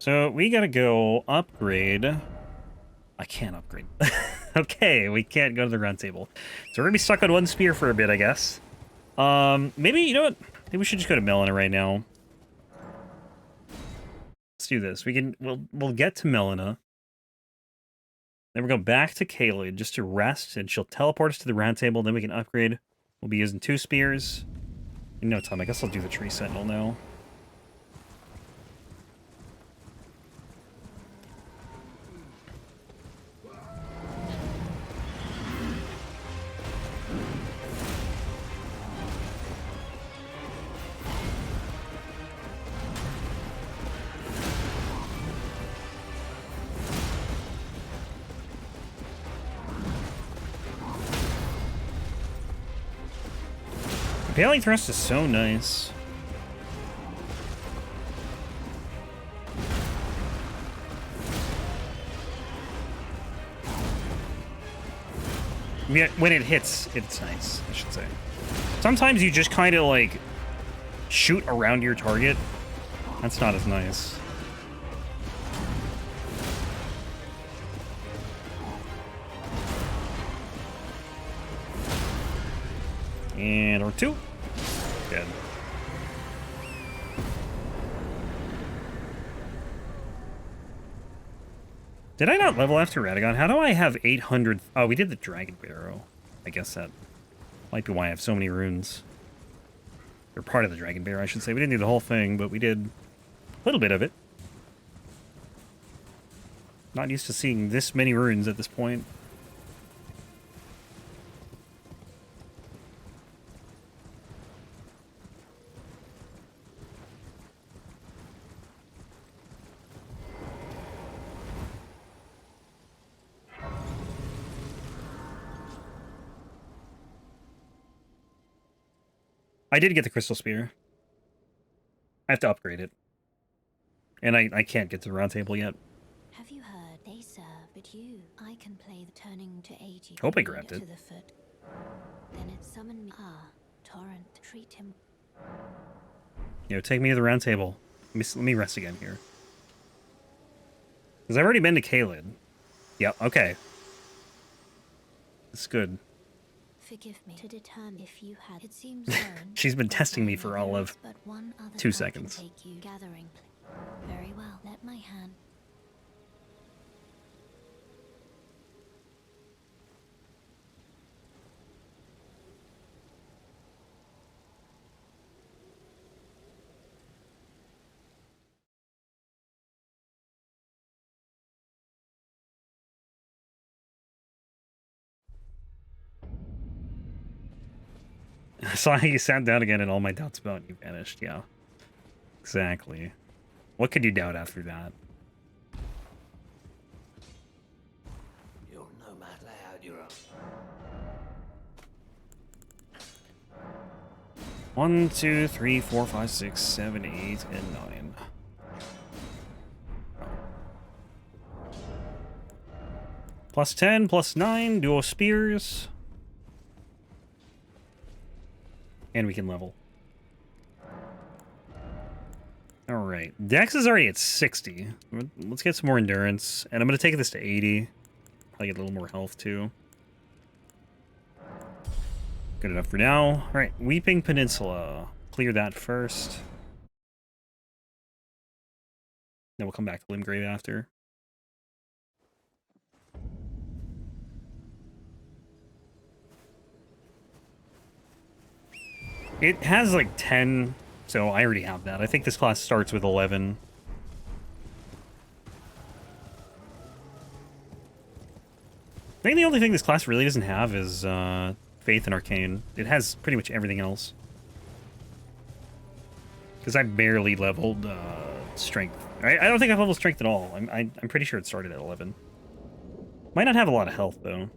So we gotta go upgrade. I can't upgrade. Okay, we can't go to the round table. So we're gonna be stuck on one spear for a bit, I guess. Maybe, you know what? Maybe we should just go to Melina right now. Let's do this. We'll get to Melina. Then we'll go back to Caelid just to rest, and she'll teleport us to the round table. Then we can upgrade. We'll be using 2 spears. In no time, I guess I'll do the tree sentinel now. Impaling thrust is so nice. Yeah, when it hits, it's nice, I should say. Sometimes you just kind of like shoot around your target. That's not as nice. And or 2. Good. Did I not level after Radagon? How do I have 800? Oh, we did the Dragon Barrow. I guess that might be why I have so many runes. Or part of the Dragon Barrow, I should say. We didn't do the whole thing, but we did a little bit of it. Not used to seeing this many runes at this point. I did get the Crystal Spear. I have to upgrade it. And I can't get to the round table yet. Have you heard they serve but you? I can play the turning to 80. Hope I grabbed it. To the foot. Then it summoned me. Ah, Torrent, treat him. You know, take me to the round table. Let me rest again here. Because I've already been to Caelid. Yep, okay. It's good. Forgive me to determine if you had. It seems She's been testing me for all of 2 seconds. Take you gathering. Very well. Let my hand. I saw how you sat down again and all my doubts about you vanished. Yeah. Exactly. What could you doubt after that? You're no mad loud, you're up. 1, 2, 3, 4, 5, 6, 7, 8, and 9. Plus 10, plus 9, dual spears. And we can level. Alright. Dex is already at 60. Let's get some more endurance. And I'm going to take this to 80. Probably get a little more health, too. Good enough for now. Alright, Weeping Peninsula. Clear that first. Then we'll come back to Limgrave after. It has like 10, so I already have that. I think this class starts with 11. I think the only thing this class really doesn't have is Faith and Arcane. It has pretty much everything else. Because I barely leveled Strength. I don't think I've leveled Strength at all. I'm pretty sure it started at 11. Might not have a lot of health, though.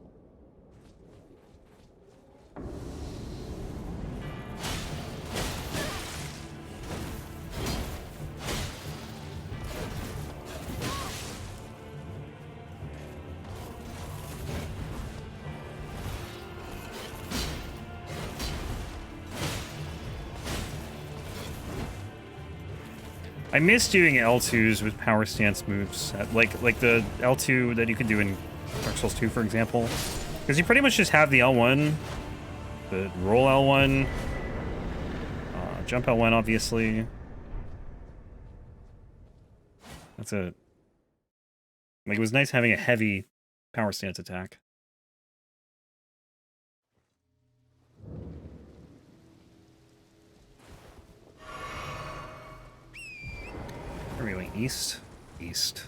I miss doing L2s with power stance moves, like the L2 that you could do in Dark Souls 2, for example. Because you pretty much just have the L1, the roll L1, jump L1, obviously. That's it. Like, it was nice having a heavy power stance attack. Where are we going? East? East.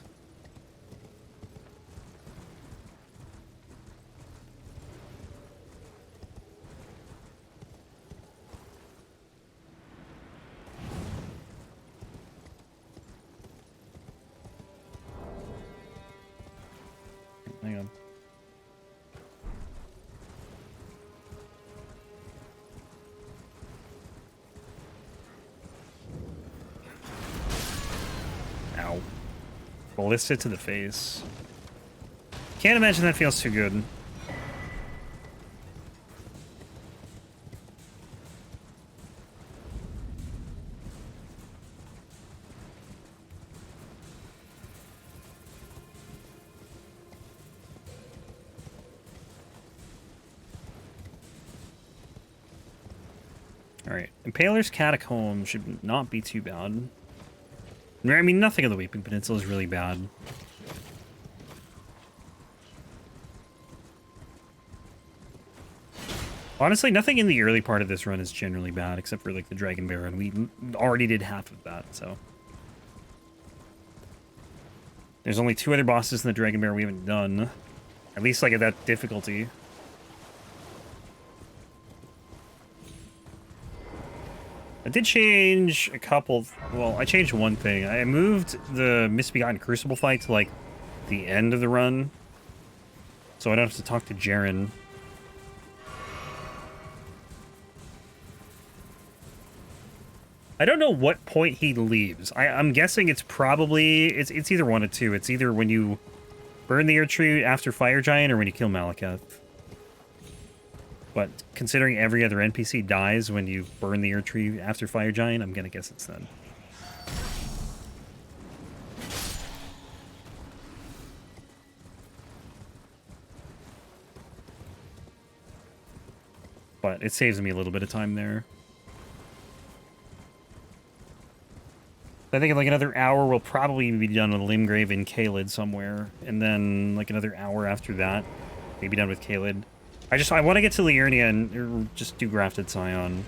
Hang on. Ow. Ballista to the face. Can't imagine that feels too good. Alright, Impaler's Catacombs should not be too bad. I mean, nothing on the Weeping Peninsula is really bad. Honestly, nothing in the early part of this run is generally bad, except for, like, the Dragon Bear, and we already did half of that, so... There's only 2 other bosses in the Dragon Bear we haven't done. At least, like, at that difficulty. I did change a couple... Well, I changed one thing. I moved the Misbegotten Crucible fight to, like, the end of the run. So I don't have to talk to Jaren. I don't know what point he leaves. I'm guessing it's probably... It's either one of two. It's either when you burn the Erdtree after Fire Giant or when you kill Malekith. But considering every other NPC dies when you burn the Erdtree after Fire Giant, I'm gonna guess it's then. But it saves me a little bit of time there. I think in like another hour we'll probably be done with Limgrave in Caelid somewhere. And then like another hour after that, maybe done with Caelid. I want to get to Liurnia and just do Grafted Scion.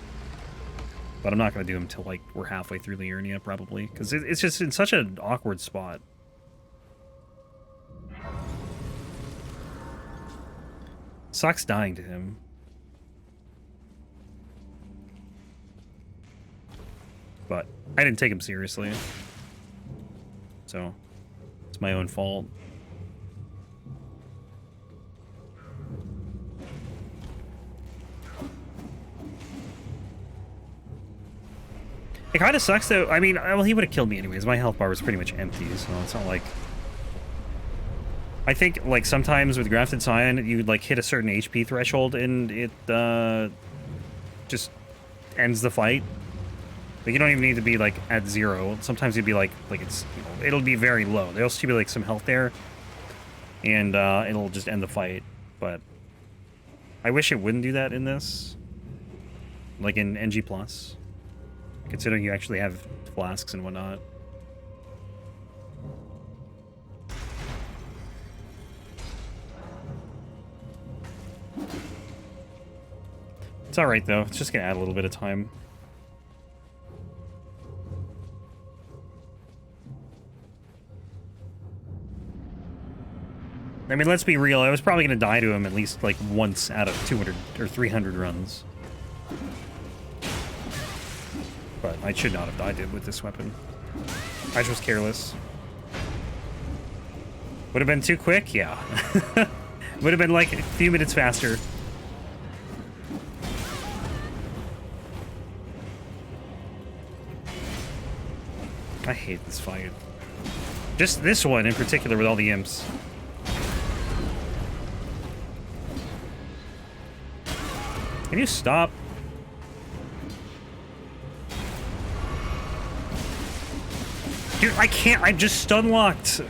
But I'm not going to do them until, like, we're halfway through Liurnia, probably. Because it's just in such an awkward spot. Sucks dying to him. But I didn't take him seriously. So, it's my own fault. It kind of sucks, though. I mean, well, he would have killed me anyways. My health bar was pretty much empty, so it's not like... I think, like, sometimes with Grafted Scion, you, like, hit a certain HP threshold and it, just ends the fight. Like, you don't even need to be, like, at 0. Sometimes you'd be, like it's... You know, it'll be very low. There'll still be, like, some health there. And, it'll just end the fight. But... I wish it wouldn't do that in this. Like, in NG+. Considering you actually have flasks and whatnot. It's alright though, it's just gonna add a little bit of time. I mean, let's be real, I was probably gonna die to him at least like once out of 200 or 300 runs. But I should not have died with this weapon. I just was careless. Would have been too quick? Yeah. Would have been like a few minutes faster. I hate this fight. Just this one in particular with all the imps. Can you stop? Dude, I can't. I just stun locked.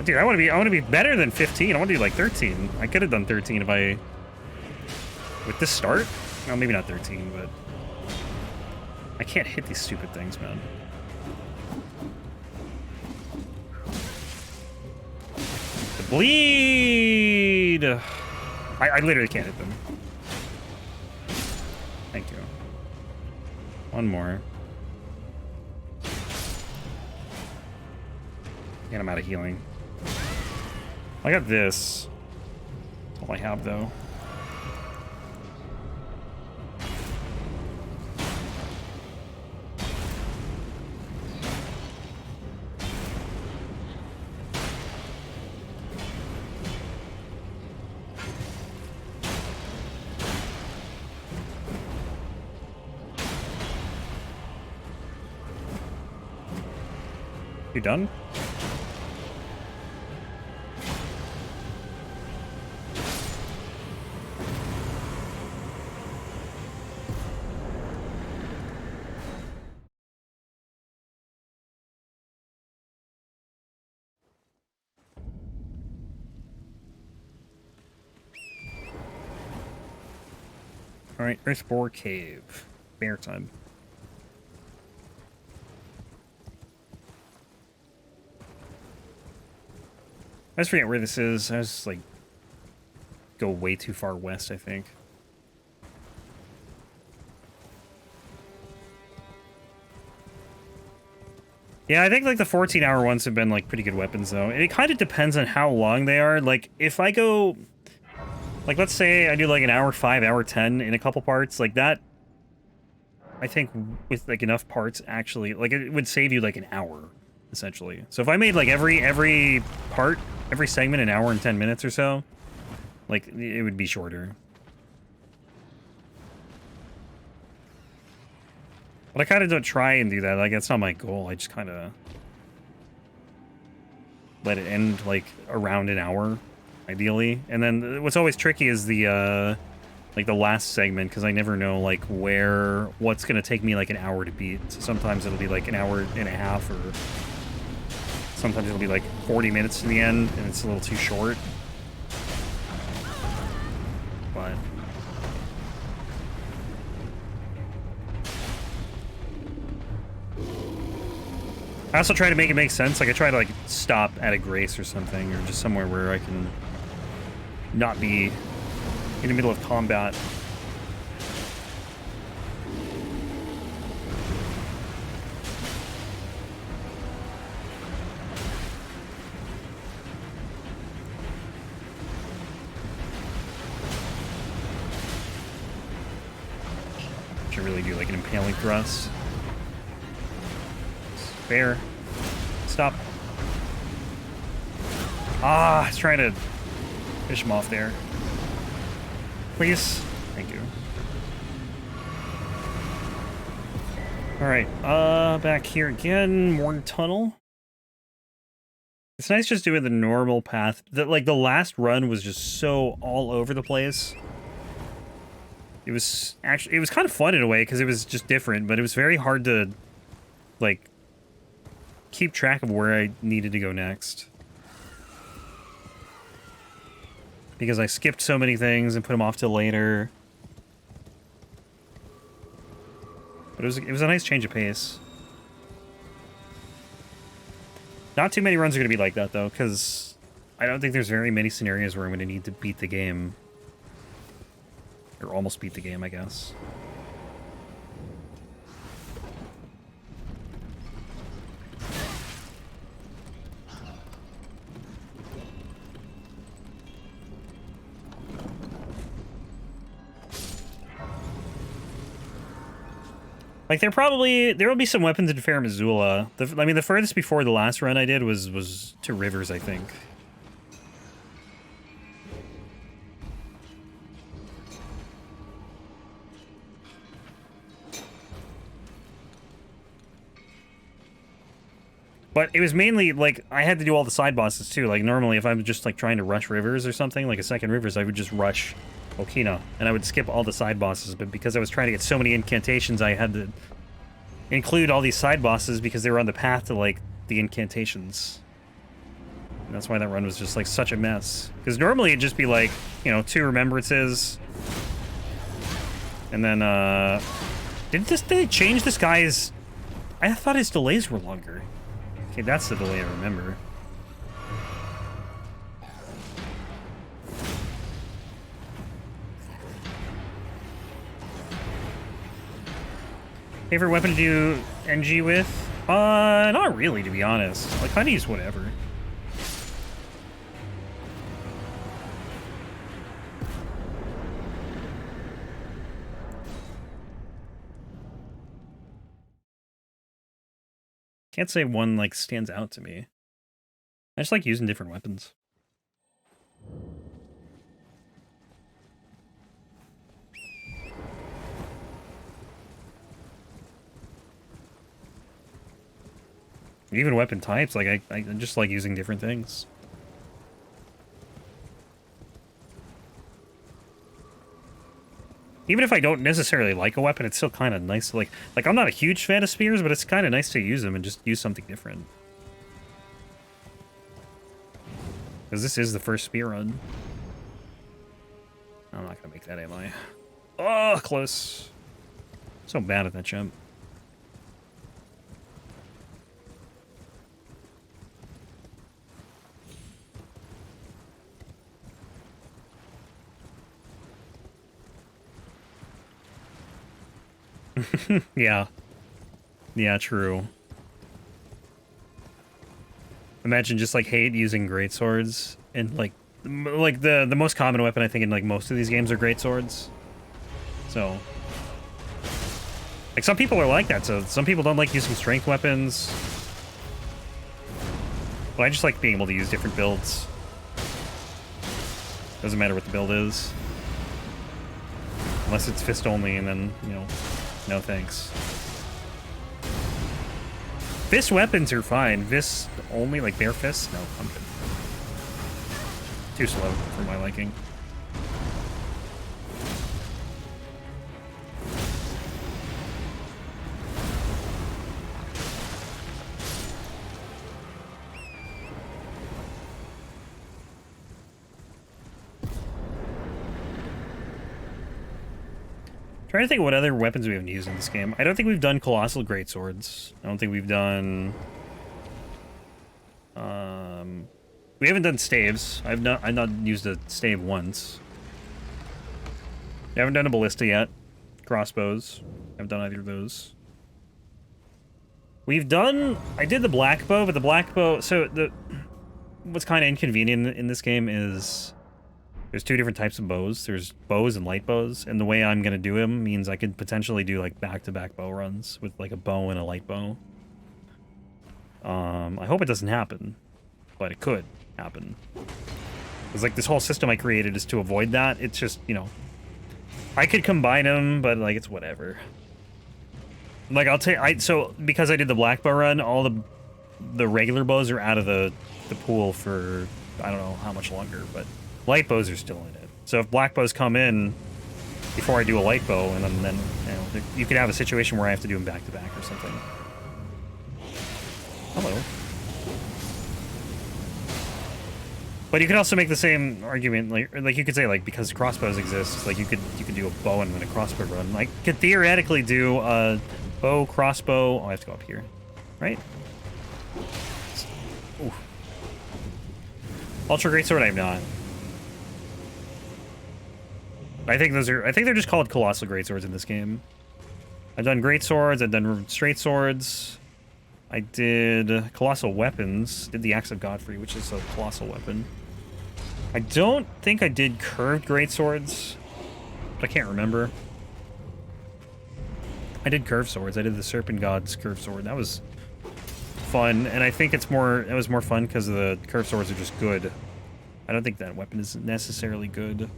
Dude, I want to be better than 15. I want to do like 13. I could have done 13 if I with this start. No, maybe not 13, but I can't hit these stupid things, man. The bleed. I literally can't hit them. Thank you. One more. And I'm out of healing. I got this. That's all I have, though. You done? Alright, Earthbore Cave. Bear time. I just forget where this is. I was like go way too far west, I think. Yeah, I think like the 14-hour ones have been like pretty good weapons though. It kind of depends on how long they are. Like if I go like let's say I do like an hour 5, hour 10 in a couple parts, like that I think with like enough parts actually like it would save you like an hour essentially. So if I made like every part, every segment an hour and 10 minutes or so, like it would be shorter. But I kind of don't try and do that. Like that's not my goal. I just kind of let it end like around an hour, ideally. And then what's always tricky is the like the last segment because I never know like what's gonna take me like an hour to beat. So sometimes it'll be like an hour and a half, or sometimes it'll be like 40 minutes to the end, and it's a little too short. But I also try to make it make sense. Like I try to like stop at a grace or something, or just somewhere where I can not be in the middle of combat. Should really do like an impaling thrust. Fair. Stop. Ah, I was trying to fish him off there. Please. Thank you. Alright, back here again. Morne Tunnel. It's nice just doing the normal path. Like, the last run was just so all over the place. It was kind of fun in a way, because it was just different, but it was very hard to, like, keep track of where I needed to go next. Because I skipped so many things and put them off till later. But it was a nice change of pace. Not too many runs are going to be like that, though, because I don't think there's very many scenarios where I'm going to need to beat the game. Or almost beat the game, I guess. Like, there will be some weapons in Fair Missoula. I mean, the furthest before the last run I did was to Rivers, I think. But it was mainly, like, I had to do all the side bosses, too. Like, normally, if I'm just, like, trying to rush Rivers or something, like a second Rivers, I would just rush Okina, and I would skip all the side bosses, but because I was trying to get so many incantations, I had to include all these side bosses because they were on the path to, like, the incantations. And that's why that run was just, like, such a mess. Because normally it'd just be, like, you know, 2 remembrances. And then, did they change this guy's... I thought his delays were longer. Okay, that's the delay I remember. Favorite weapon to do NG with? Not really, to be honest. Like, kind of use whatever. Can't say one, like, stands out to me. I just like using different weapons. Even weapon types, like, I just like using different things. Even if I don't necessarily like a weapon, it's still kind of nice to, like, I'm not a huge fan of spears, but it's kind of nice to use them and just use something different. Because this is the first spear run. I'm not going to make that, am I? Oh, close. So bad at that jump. Yeah. Yeah, true. Imagine just, like, hate using greatswords and, like the most common weapon I think in, like, most of these games are greatswords. So, like, some people are like that, so some people don't like using strength weapons. But I just like being able to use different builds. Doesn't matter what the build is. Unless it's fist only, and then, you know, no thanks. Fist weapons are fine. Fist only, like bare fists? No, I'm good. Too slow for my liking. Trying to think of what other weapons we haven't used in this game. I don't think we've done colossal greatswords. I don't think we've done... we haven't done staves. I've not used a stave once. We haven't done a ballista yet. Crossbows. Haven't done either of those. We've done... I did the black bow, but the black bow... So, what's kind of inconvenient in this game is... There's 2 different types of bows. There's bows and light bows, and the way I'm gonna do them means I could potentially do, like, back-to-back bow runs with, like, a bow and a light bow. I hope it doesn't happen, but it could happen. Because, like, this whole system I created is to avoid that. It's just, you know... I could combine them, but, like, it's whatever. Like, so, because I did the black bow run, all the regular bows are out of the pool for, I don't know how much longer, but... Light bows are still in it. So if black bows come in before I do a light bow, and then you know, you could have a situation where I have to do them back to back or something. Hello. But you could also make the same argument, like you could say, like, because crossbows exist, like you could do a bow and then a crossbow run. Like, could theoretically do a bow, crossbow. Oh, I have to go up here, right? Ooh. Ultra Greatsword, I have not. I think they're just called Colossal Greatswords in this game. I've done Greatswords, I've done Straight Swords. I did Colossal Weapons, did the Axe of Godfrey, which is a Colossal Weapon. I don't think I did Curved Greatswords, but I can't remember. I did Curved Swords, I did the Serpent God's Curved Sword. That was fun, and I think it was more fun because the Curved Swords are just good. I don't think that weapon is necessarily good.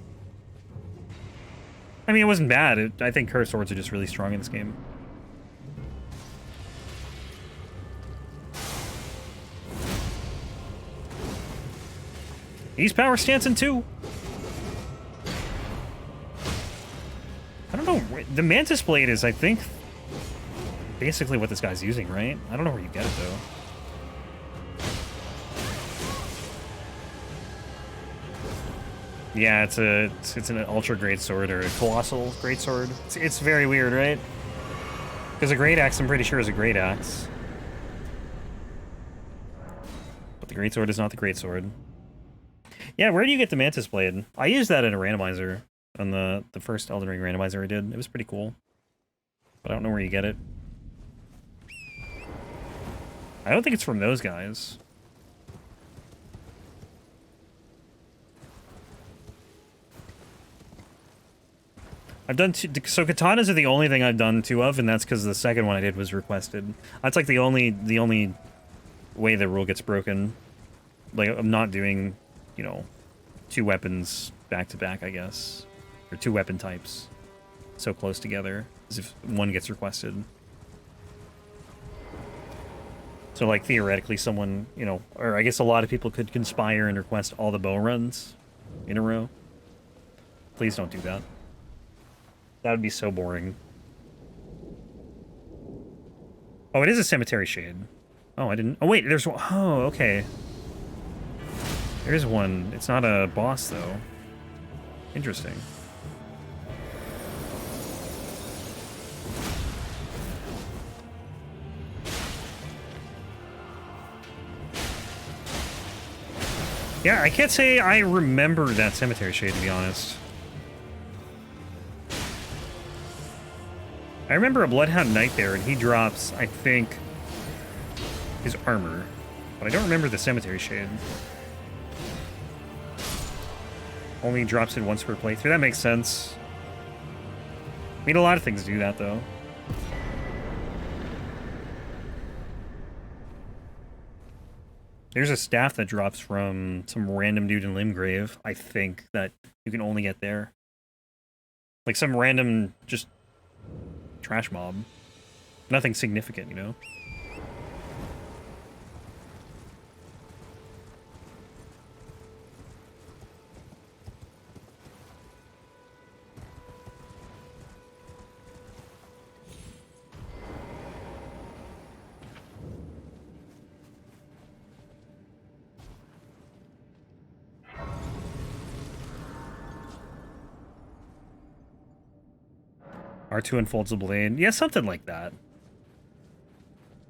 I mean, it wasn't bad. I think Curved Swords are just really strong in this game. He's power stancing too. I don't know. The Mantis Blade is, I think, basically what this guy's using, right? I don't know where you get it, though. Yeah, it's an ultra great sword or a colossal great sword. It's very weird, right? Because a great axe, I'm pretty sure, is a great axe. But the great sword is not the great sword. Yeah, where do you get the Mantis Blade? I used that in a randomizer on the first Elden Ring randomizer I did. It was pretty cool. But I don't know where you get it. I don't think it's from those guys. I've done two, so katanas are the only thing I've done two of, and that's because the second one I did was requested. That's like the only way the rule gets broken. Like, I'm not doing, you know, two weapons back to back, I guess, or two weapon types so close together as if one gets requested. So, like, theoretically, someone, you know, or I guess a lot of people could conspire and request all the bow runs in a row. Please don't do that. That would be so boring. Oh, it is a cemetery shade. Oh, I didn't... Oh, wait, there's one... Oh, okay. There's one. It's not a boss, though. Interesting. Yeah, I can't say I remember that cemetery shade, to be honest. I remember a Bloodhound Knight there, and he drops, I think, his armor. But I don't remember the cemetery shade. Only drops it once per playthrough. That makes sense. I mean, a lot of things do that, though. There's a staff that drops from some random dude in Limgrave, I think, that you can only get there. Like some random, just... trash mob. Nothing significant, you know? R2 unfolds the blade. Yeah, something like that.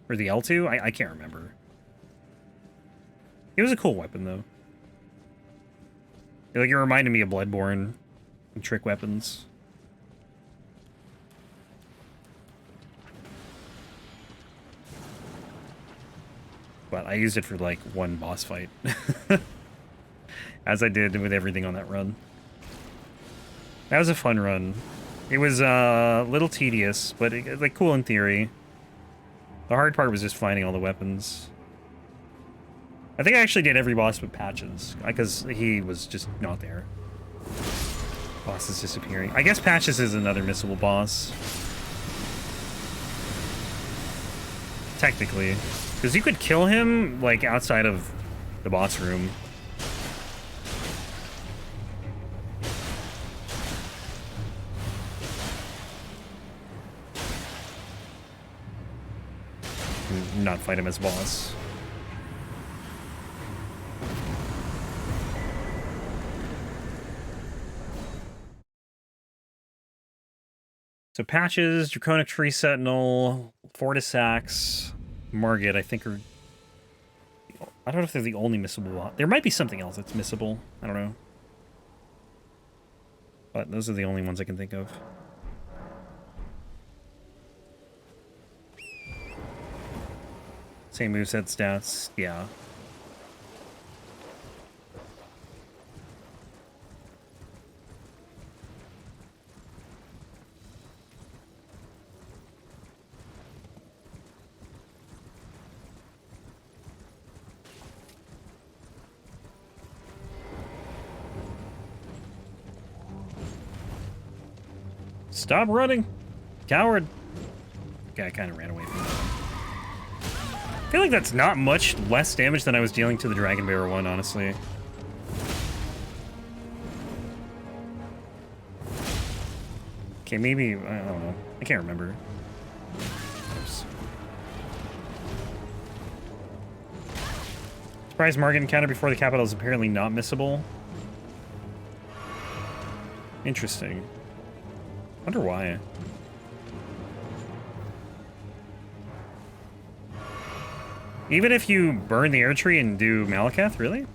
Or the L2? I can't remember. It was a cool weapon, though. Like, it reminded me of Bloodborne and trick weapons. But I used it for, like, one boss fight. As I did with everything on that run. That was a fun run. It was a little tedious, but like cool in theory. The hard part was just finding all the weapons. I think I actually did every boss with Patches, because he was just not there. Boss is disappearing. I guess Patches is another missable boss. Technically. Because you could kill him, like, outside of the boss room. Not fight him as boss. So Patches, Draconic Tree Sentinel, Fortisax, Margit, I think are... I don't know if they're the only missable boss. There might be something else that's missable. I don't know. But those are the only ones I can think of. Same moveset stats, yeah. Stop running! Coward! Okay, I kind of ran away from that one. I feel like that's not much less damage than I was dealing to the Dragon Bearer one, honestly. Okay, maybe, I don't know. I can't remember. Oops. Surprise market encounter before the capital is apparently not missable. Interesting. Wonder why. Even if you burn the Erdtree and do Malakath, really?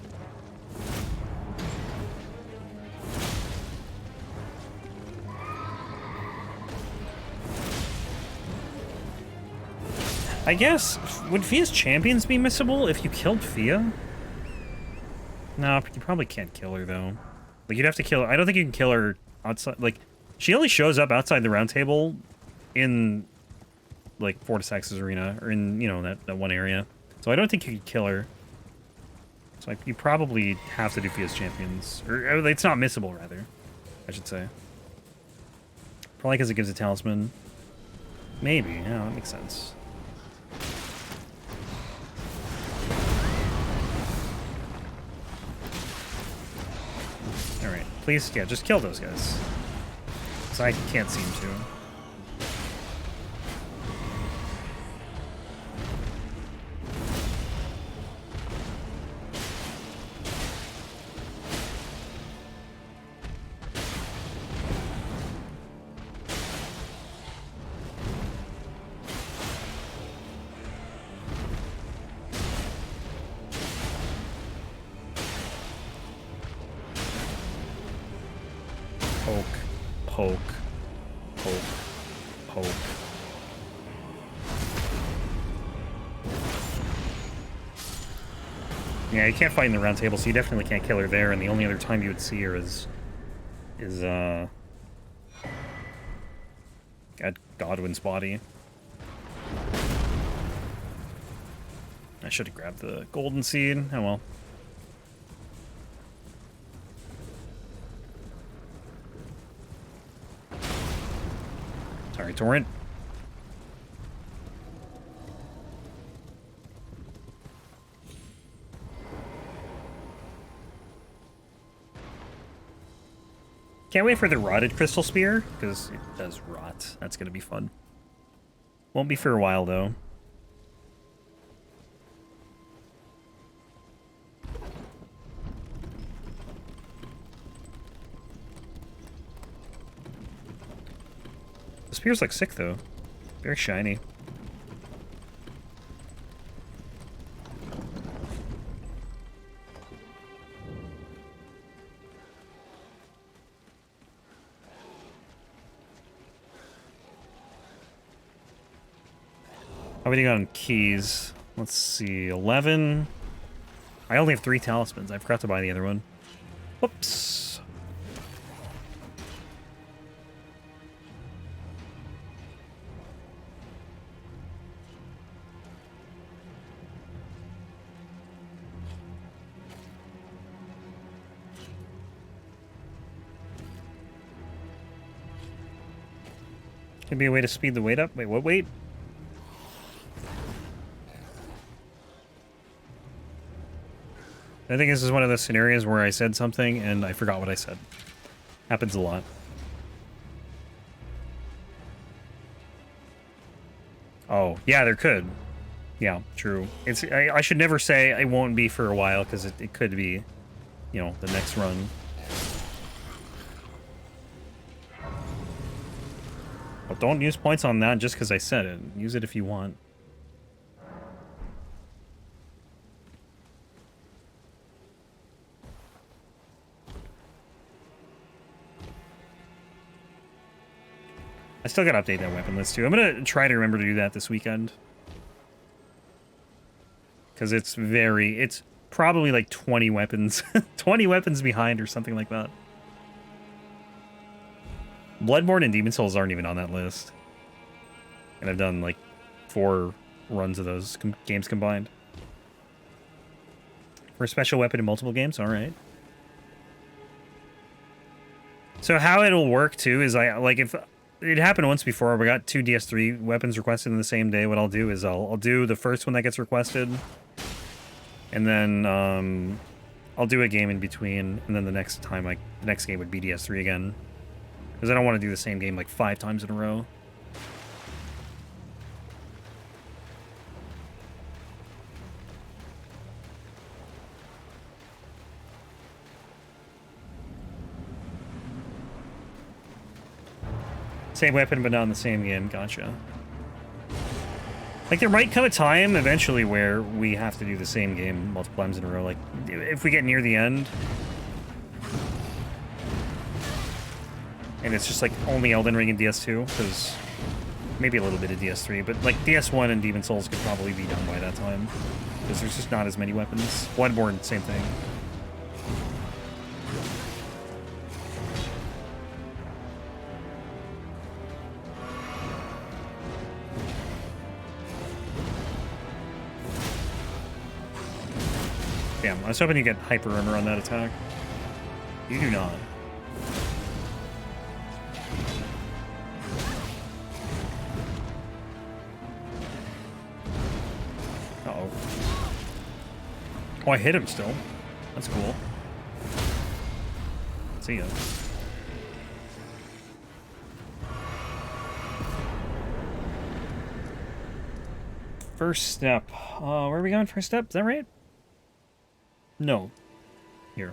I guess, would Fia's champions be missable if you killed Fia? No, you probably can't kill her, though. Like, you'd have to kill her. I don't think you can kill her outside. Like, she only shows up outside the round table in, like, Fortisex's arena, or in, you know, that one area. So I don't think you could kill her. So you probably have to do Fia's champions. Or it's not missable, rather, I should say. Probably because it gives a talisman. Maybe, yeah, that makes sense. Alright, please, yeah, just kill those guys. Because I can't seem to. Poke. Yeah, you can't fight in the round table, so you definitely can't kill her there, and the only other time you would see her is at Godwin's body. I should have grabbed the golden seed. Oh well. Sorry, Torrent. Can't wait for the rotted crystal spear, because it does rot. That's going to be fun. Won't be for a while, though. The spear's like sick, though. Very shiny. How many got on keys? Let's see, 11. I only have 3 talismans. I forgot to buy the other one. Whoops. Could be a way to speed the weight up. Wait, what weight? I think this is one of those scenarios where I said something and I forgot what I said. Happens a lot. Oh, yeah, there could. Yeah, true. It's I should never say it won't be for a while, because it could be, you know, the next run. But don't use points on that just because I said it. Use it if you want. I still gotta update that weapon list too. I'm gonna try to remember to do that this weekend. Because it's probably like 20 weapons. 20 weapons behind or something like that. Bloodborne and Demon Souls aren't even on that list. And I've done like 4 runs of those games combined. For a special weapon in multiple games? Alright. So how it'll work too is if it happened once before. We got 2 DS3 weapons requested in the same day. What I'll do is I'll do the first one that gets requested, and then I'll do a game in between, and then the next game would be DS3 again. Because I don't want to do the same game like 5 times in a row. Same weapon, but not in the same game. Gotcha. Like, there might come a time eventually where we have to do the same game multiple times in a row. Like, if we get near the end, and it's just, like, only Elden Ring and DS2, because maybe a little bit of DS3, but, like, DS1 and Demon Souls could probably be done by that time, because there's just not as many weapons. Bloodborne, same thing. Damn, I was hoping you get Hyper Armor on that attack. You do not. Uh-oh. Oh, I hit him still. That's cool. See ya. First step. Where are we going? First step? Is that right? No. Here.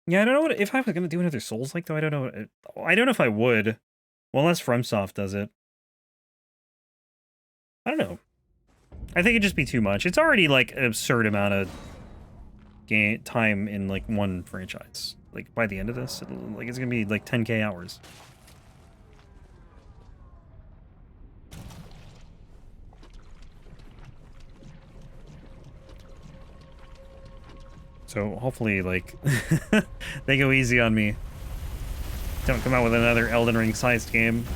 Yeah, I don't know what if I was gonna do another Souls-like though. I don't know. I don't know if I would. Well, unless FromSoft does it. I don't know. I think it'd just be too much. It's already like an absurd amount of time in like one franchise. Like by the end of this, like it's gonna be like 10K hours. So hopefully, like, they go easy on me. Don't come out with another Elden Ring-sized game.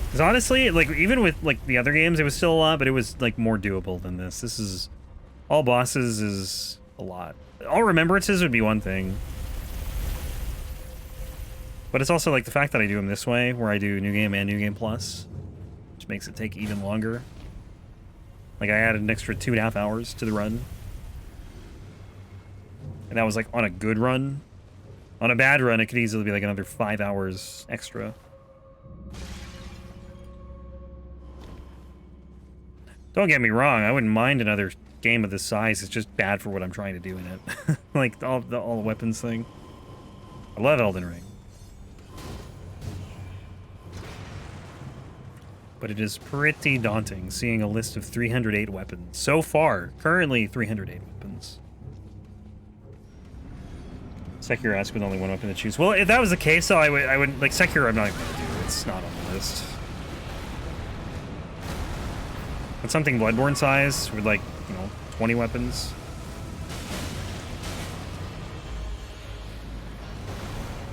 Because honestly, like, even with, like, the other games, it was still a lot, but it was, like, more doable than this. This is... all bosses is a lot. All remembrances would be one thing. But it's also, like, the fact that I do them this way, where I do New Game and New Game Plus, which makes it take even longer. Like, I added an extra 2.5 hours to the run. And that was, like, on a good run. On a bad run, it could easily be, like, another 5 hours extra. Don't get me wrong, I wouldn't mind another game of this size. It's just bad for what I'm trying to do in it. Like, all the weapons thing. I love Elden Ring. But it is pretty daunting, seeing a list of 308 weapons. So far, currently 308 weapons. Sekiro asked with only one weapon to choose. Well, if that was the case, though, I would like Sekiro. I'm not even gonna do. It's not on the list. But something Bloodborne size with like 20 weapons.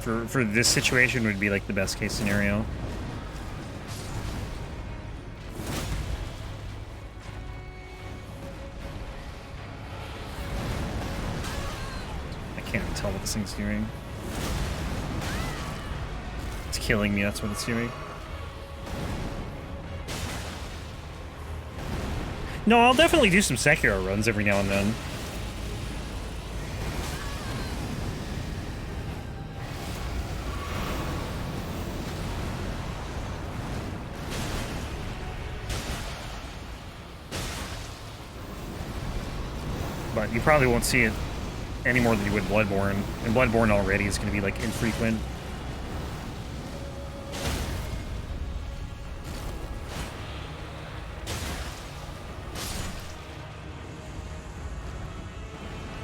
For this situation would be like the best case scenario. Can't even tell what this thing's doing. It's killing me, that's what it's doing. No, I'll definitely do some Sekiro runs every now and then. But you probably won't see it any more than you would Bloodborne. And Bloodborne already is going to be, like, infrequent.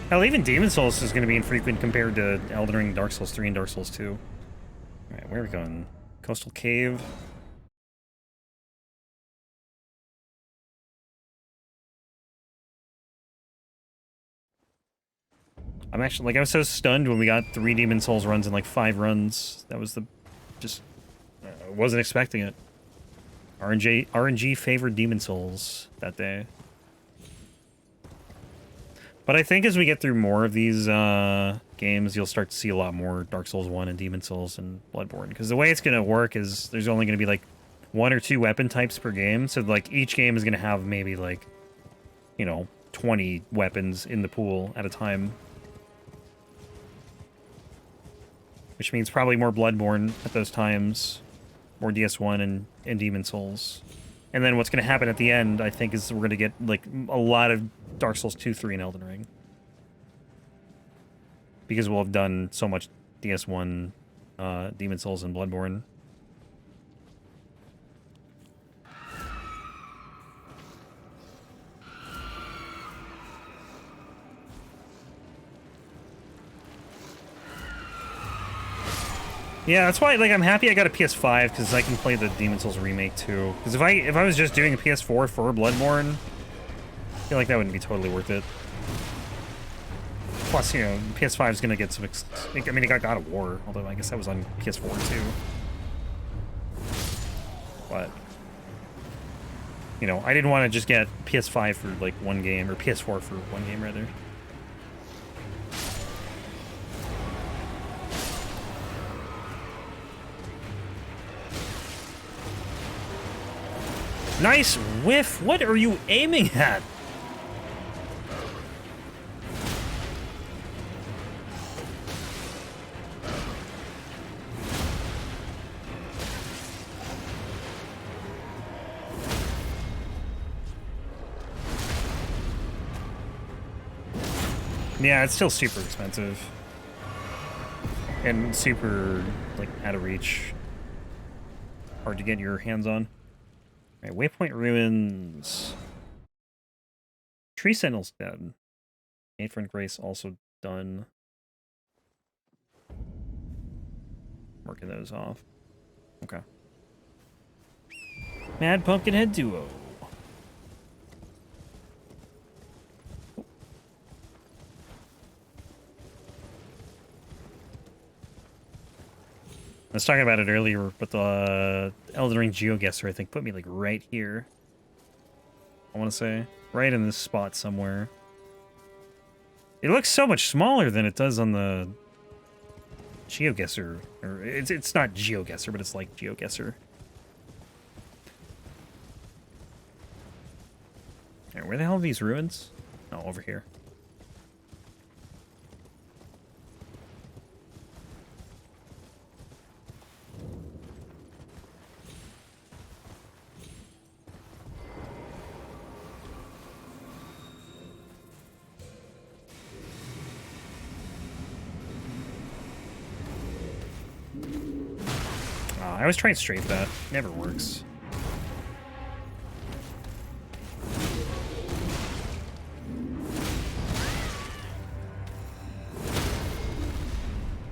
Hell, even Demon Souls is going to be infrequent compared to Elden Ring, Dark Souls 3, and Dark Souls 2. Alright, where are we going? Coastal Cave. I'm actually, like, I was so stunned when we got 3 Demon Souls runs in, like, 5 runs. That was the, just, wasn't expecting it. RNG favored Demon Souls that day. But I think as we get through more of these, games, you'll start to see a lot more Dark Souls 1 and Demon Souls and Bloodborne. Because the way it's going to work is there's only going to be, like, 1 or 2 weapon types per game. So, like, each game is going to have maybe, like, 20 weapons in the pool at a time. which means probably more Bloodborne at those times, more DS1 and Demon Souls. And then what's going to happen at the end, I think, is we're going to get like a lot of Dark Souls 2, 3, and Elden Ring. Because we'll have done so much DS1, Demon Souls, and Bloodborne. Yeah, that's why, like, I'm happy I got a PS5 because I can play the Demon Souls remake too. Because if I was just doing a PS4 for Bloodborne, I feel like that wouldn't be totally worth it. Plus, you know, PS5 is gonna get some. I mean, it got God of War, although I guess that was on PS4 too. But you know, I didn't want to just get PS5 for like one game, or PS4 for one game rather. Nice whiff! What are you aiming at? Yeah, it's still super expensive. And super, like, out of reach. Hard to get your hands on. Alright, Waypoint Ruins. Tree Sentinel's dead. Friend Grace also done. Working those off. Okay. Mad Pumpkinhead Duo. I was talking about it earlier, but the Elden Ring GeoGuessr, I think, put me, like, right here. I want to say. Right in this spot somewhere. It looks so much smaller than it does on the GeoGuessr. Or it's not GeoGuessr, but it's like GeoGuessr. Alright, where the hell are these ruins? Oh, over here. I always try and strafe that. Never works.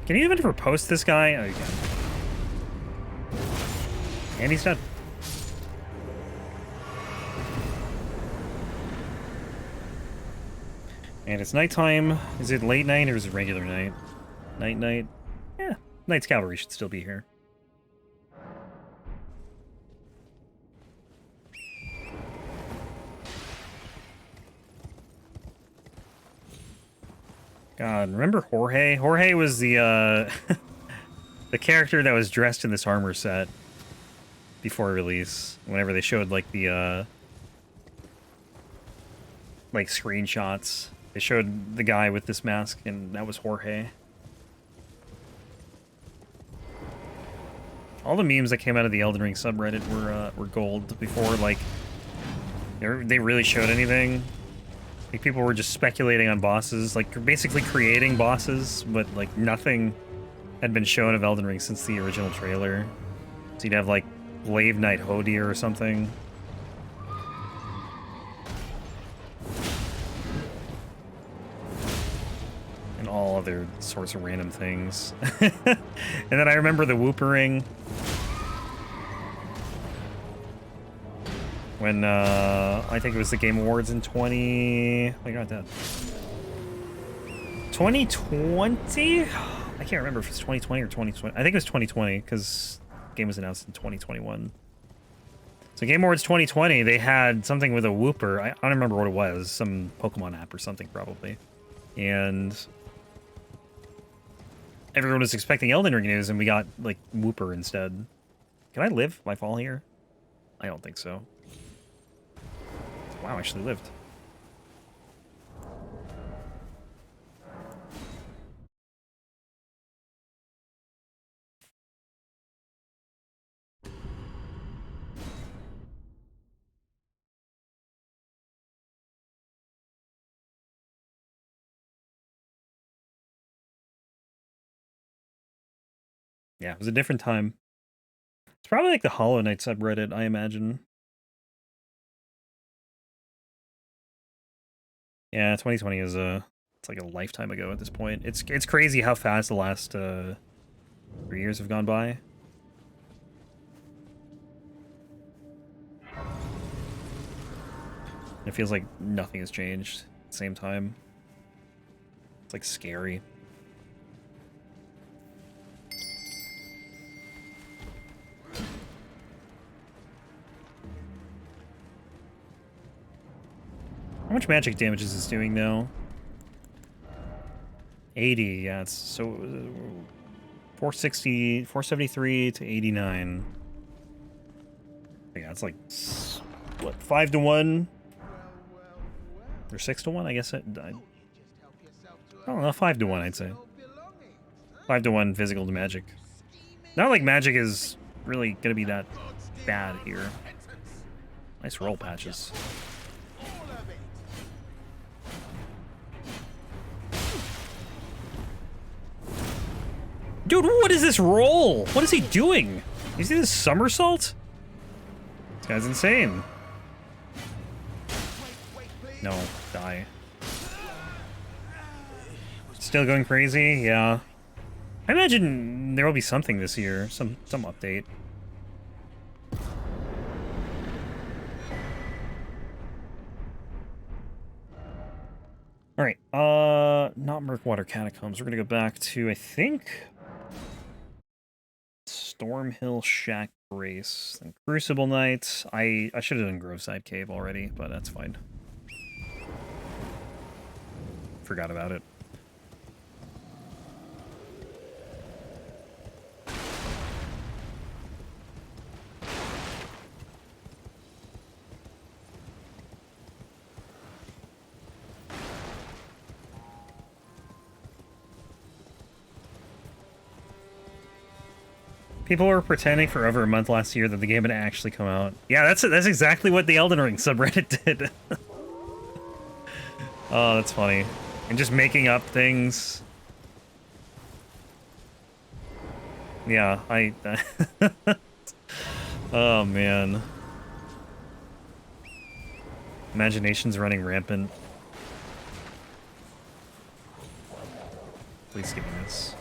Can you even riposte this guy? Oh, you can. And he's done. And it's nighttime. Is it late night or is it regular night? Night. Yeah, Knight's Cavalry should still be here. God, remember Jorge? Jorge was the the character that was dressed in this armor set before release. Whenever they showed like the like screenshots, they showed the guy with this mask, and that was Jorge. All the memes that came out of the Elden Ring subreddit were gold before like they really showed anything. Like, people were just speculating on bosses, like, basically creating bosses, but, like, nothing had been shown of Elden Ring since the original trailer. So you'd have, like, Glaive Knight Hodir or something. And all other sorts of random things. And then I remember the Whoopering. When, I think it was the Game Awards in 20... I got that. 2020? I can't remember if it's 2020 or 2020. I think it was 2020, because the game was announced in 2021. So Game Awards 2020, they had something with a Whooper. I don't remember what it was. Some Pokemon app or something, probably. And everyone was expecting Elden Ring news, and we got, like, Whooper instead. Can I live if I fall here? I don't think so. Wow, I actually lived. Yeah, it was a different time. It's probably like the Hollow Knight subreddit, I imagine. Yeah, 2020 is it's like a lifetime ago at this point. It's crazy how fast the last 3 years have gone by. It feels like nothing has changed at the same time. It's like scary. How much magic damage is this doing, though? 80, yeah, it's so... 460, 473 to 89. Yeah, it's like, what, 5 to 1? Or 6 to 1, I guess. I don't know, 5 to 1, I'd say. 5 to 1 physical to magic. Not like magic is really gonna be that bad here. Nice roll patches. Dude, what is this roll? What is he doing? You see this somersault? This guy's insane. No, die. Still going crazy? Yeah. I imagine there will be something this year. Some update. Alright, not Murkwater Catacombs. We're gonna go back to, I think... Stormhill Shack Brace. And Crucible Knights. I should have done Groveside Cave already, but that's fine. Forgot about it. People were pretending for over a month last year that the game had actually come out. Yeah, that's exactly what the Elden Ring subreddit did. Oh, that's funny. And just making up things. Yeah, oh, man. Imagination's running rampant. Please give me this.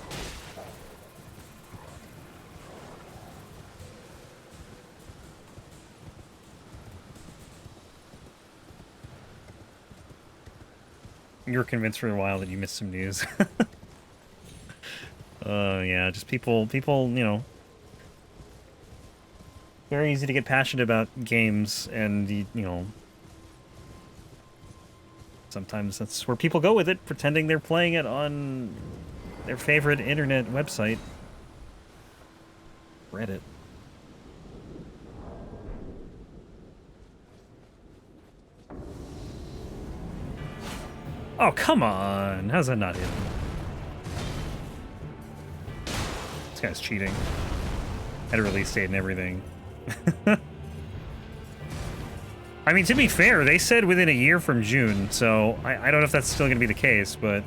You were convinced for a while that you missed some news. Yeah, just people, you know, very easy to get passionate about games, and, you know, sometimes that's where people go with it, pretending they're playing it on their favorite internet website. Reddit. Oh, come on! How's that not hit? This guy's cheating. Had a release date and everything. I mean, to be fair, they said within a year from June, so I don't know if that's still going to be the case, but...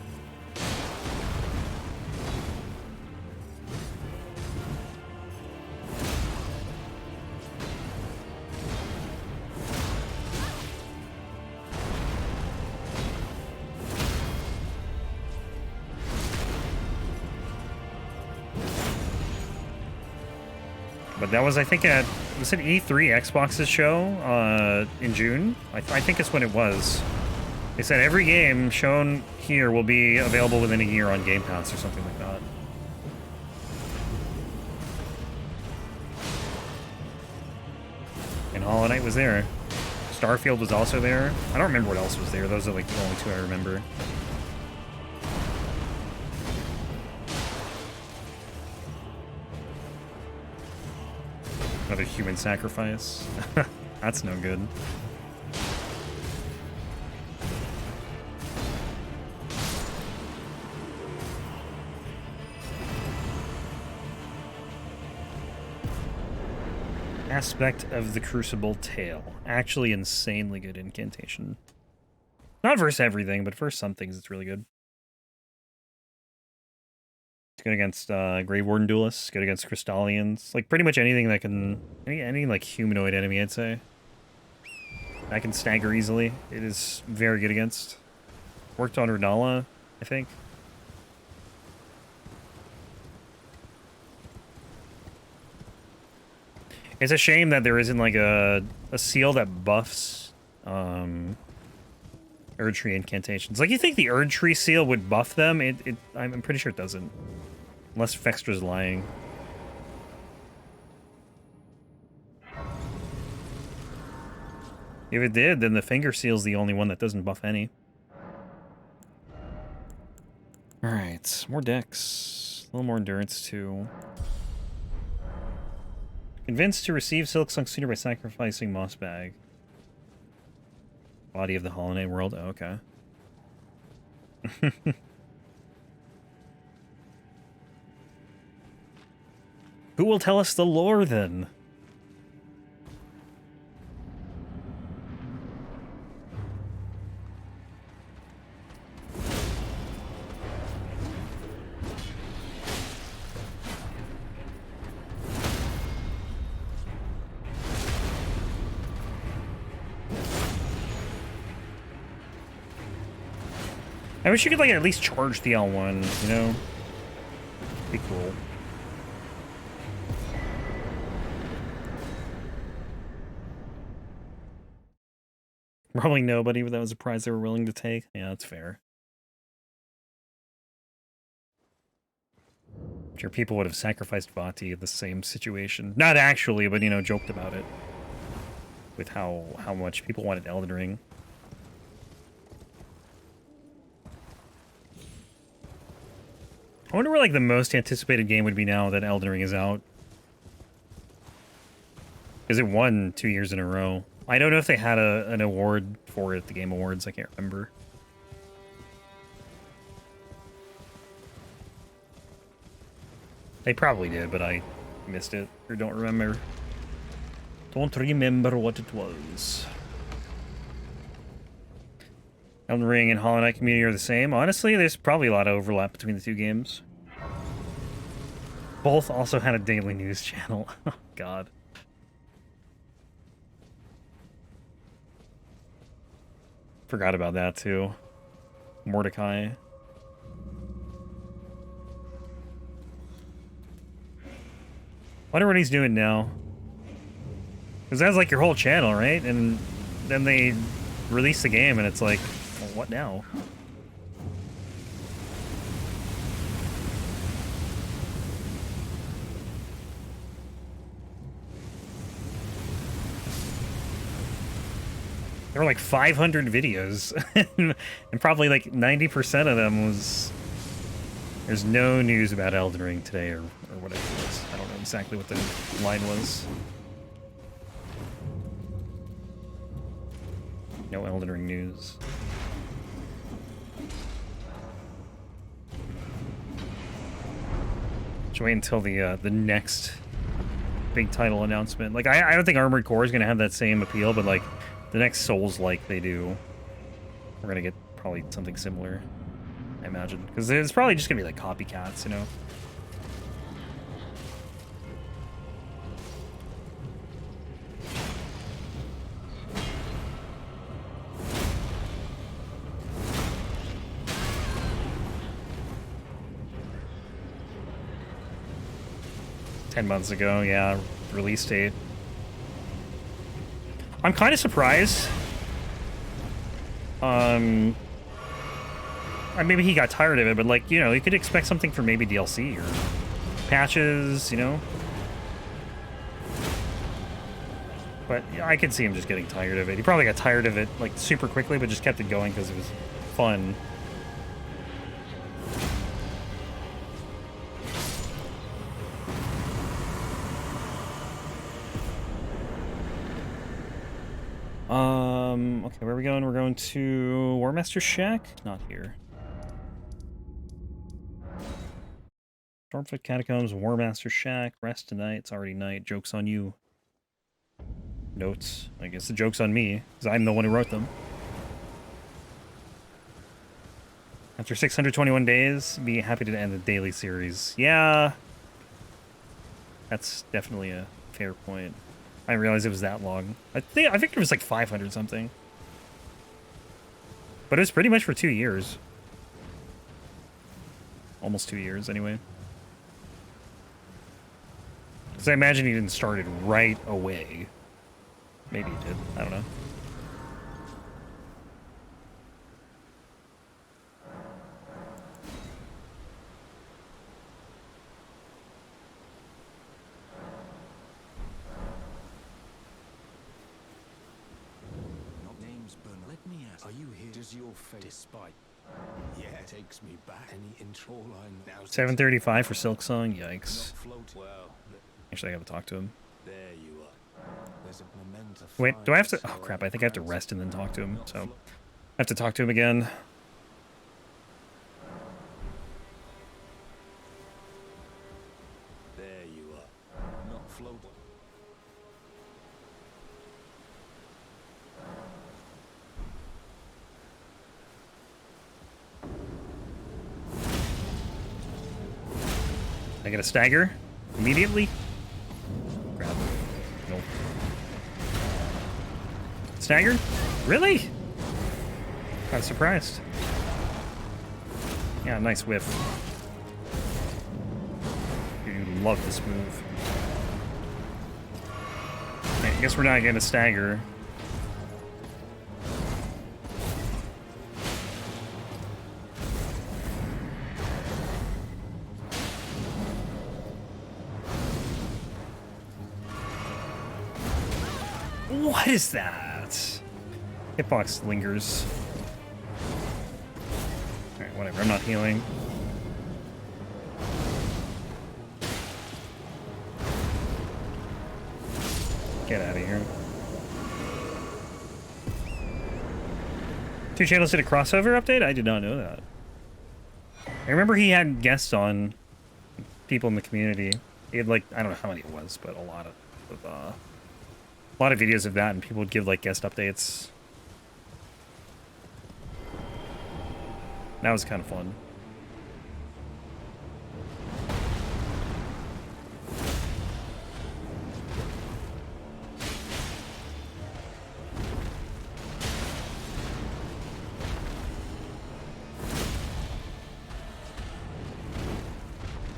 But that was, I think, at... Was it E3 Xbox's show in June? I think it's when it was. They said every game shown here will be available within a year on Game Pass or something like that. And Hollow Knight was there. Starfield was also there. I don't remember what else was there. Those are like the only two I remember. Another human sacrifice. That's no good. Aspect of the Crucible Tale. Actually insanely good incantation. Not versus everything, but for some things it's really good. It's good against Grave Warden duelists. Good against Crystallians. Like pretty much anything that can any like humanoid enemy, I'd say. That can stagger easily. It is very good against. Worked on Renala, I think. It's a shame that there isn't like a seal that buffs Erdtree incantations. Like you think the Erdtree seal would buff them? I'm pretty sure it doesn't. Unless Fextra's lying. If it did, then the finger seal's the only one that doesn't buff any. Alright, more decks. A little more endurance too. Convinced to receive Silksong sooner by sacrificing Mossbag. Body of the Hollow Knight world? Oh, okay. Who will tell us the lore, then? I wish you could, like, at least charge the L1, you know? Be cool. Probably nobody, but that was a prize they were willing to take. Yeah, that's fair. I'm sure people would have sacrificed Vati in the same situation. Not actually, but, you know, joked about it. With how much people wanted Elden Ring. I wonder where, like, the most anticipated game would be now that Elden Ring is out. Because it won 2 years in a row. I don't know if they had an award for it at the Game Awards. I can't remember. They probably did, but I missed it. Or don't remember. Don't remember what it was. Elden Ring and Hollow Knight community are the same. Honestly, there's probably a lot of overlap between the two games. Both also had a daily news channel. Oh, God. Forgot about that, too. Mordecai. Wonder what he's doing now. Because that's like your whole channel, right? And then they release the game and it's like, well, what now? There were like 500 videos, and probably like 90% of them was... There's no news about Elden Ring today, or whatever it was. I don't know exactly what the line was. No Elden Ring news. Should wait until the next big title announcement. Like, I don't think Armored Core is going to have that same appeal, but like, the next Souls-like they do, we're going to get probably something similar, I imagine. Because it's probably just going to be like copycats, you know? $10 months ago, yeah, release date. I'm kind of surprised. Maybe he got tired of it, but like, you know, you could expect something for maybe DLC or patches, you know? But yeah, I could see him just getting tired of it. He probably got tired of it, like, super quickly, but just kept it going because it was fun. Okay, where are we going? We're going to Warmaster's Shack? Not here. Stormfoot Catacombs, Warmaster's Shack, rest tonight. It's already night. Joke's on you. Notes. I guess the joke's on me, because I'm the one who wrote them. After 621 days, be happy to end the daily series. Yeah. That's definitely a fair point. I didn't realize it was that long. I think it was like 500 something. But it was pretty much for 2 years. Almost 2 years, anyway. Because I imagine he didn't start it right away. Maybe he did. I don't know. Let me ask, are you here? Does your fate despite? Yeah, it takes me back. Any intro line now? 7:35 for Silksong. Yikes. Well, Actually, I gotta talk to him. there you are. There's a memento. Wait, do I have to? Oh crap! I think I have to rest and then talk to him. So I have to talk to him again. There you are. Not float. I get a stagger immediately. Grab. Nope. Staggered? Really? Kind of surprised. Yeah, nice whiff. You love this move. I guess we're not getting a stagger. What is that? Hitbox lingers. Alright, whatever. I'm not healing. Get out of here. 2 channels did a crossover update? I did not know that. I remember he had guests on, people in the community. He had like, I don't know how many it was, but a lot of videos of that, and people would give like guest updates. That was kind of fun.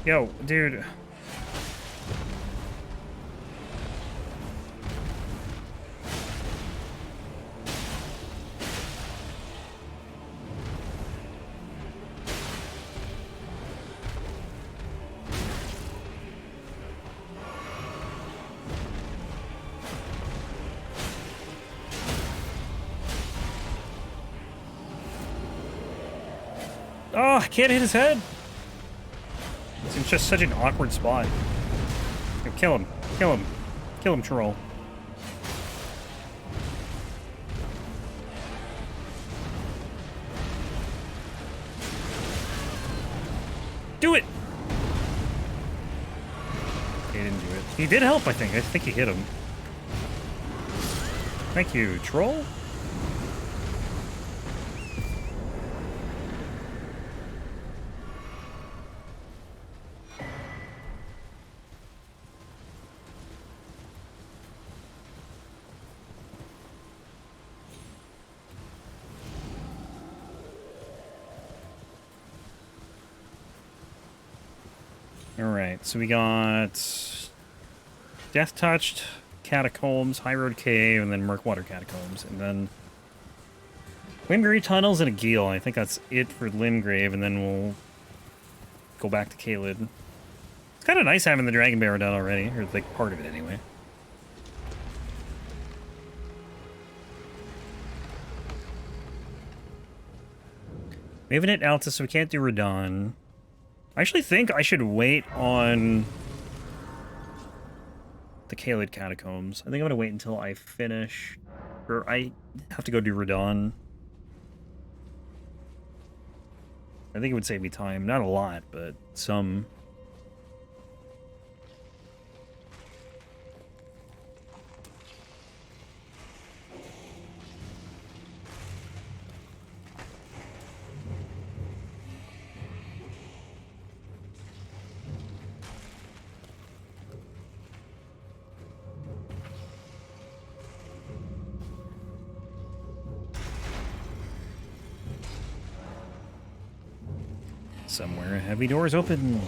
Yo, dude. Oh, I can't hit his head. It's in just such an awkward spot. Here, kill him. Kill him. Kill him, troll. Do it! He didn't do it. He did help, I think. I think he hit him. Thank you, troll. Alright, so we got Death Touched, Catacombs, High Road Cave, and then Murkwater Catacombs, and then Limgrave Tunnels and a Geel. I think that's it for Limgrave, and then we'll go back to Caelid. It's kind of nice having the Dragon Bear done already, or like part of it anyway. We haven't hit Altus, so we can't do Radon. I actually think I should wait on the Caelid Catacombs. I think I'm going to wait until I finish, or I have to go do Radon. I think it would save me time. Not a lot, but some. Somewhere heavy doors open.